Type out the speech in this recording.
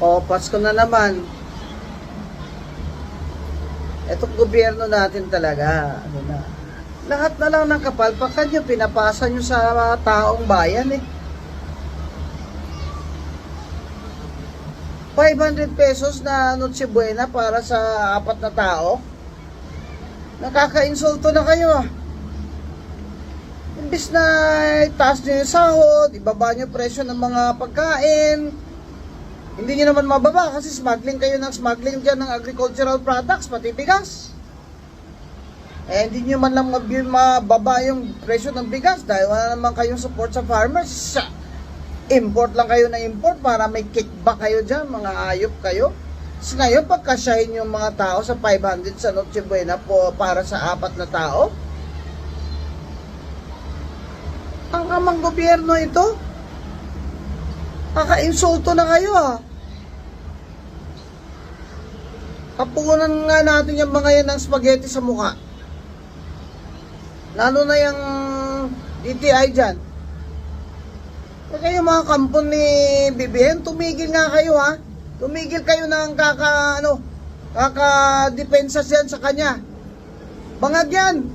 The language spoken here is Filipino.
O, Pasko na naman. Etong gobyerno natin talaga, ano na. Lahat na lang ng kapalpakan nyo, pinapasa nyo sa taong bayan eh. 500 pesos na Noche Buena para sa 4 na tao. Nakaka-insulto na kayo ah. Imbis na itaas nyo yung sahod, ibaba nyo presyo ng mga pagkain, hindi nyo naman mababa kasi smuggling kayo ng smuggling dyan ng agricultural products, pati bigas. Eh hindi nyo man lang mababa yung presyo ng bigas dahil wala naman kayong support sa farmers. Import lang kayo na import para may kickback kayo dyan, mga ayop kayo. So ngayon pagkasyahin yung mga tao sa 500 sa Noche Buena po para sa 4 na tao. Ang amang gobyerno ito. Kaka-insulto na kayo ah. Kapunan nga natin yung mga yan ng spaghetti sa mukha. Lalo na yung DTI dyan. Kaya kayo mga kampon ni BBM, tumigil nga kayo ha. Tumigil kayo ng kaka-depensa yan sa kanya. Bangag yan.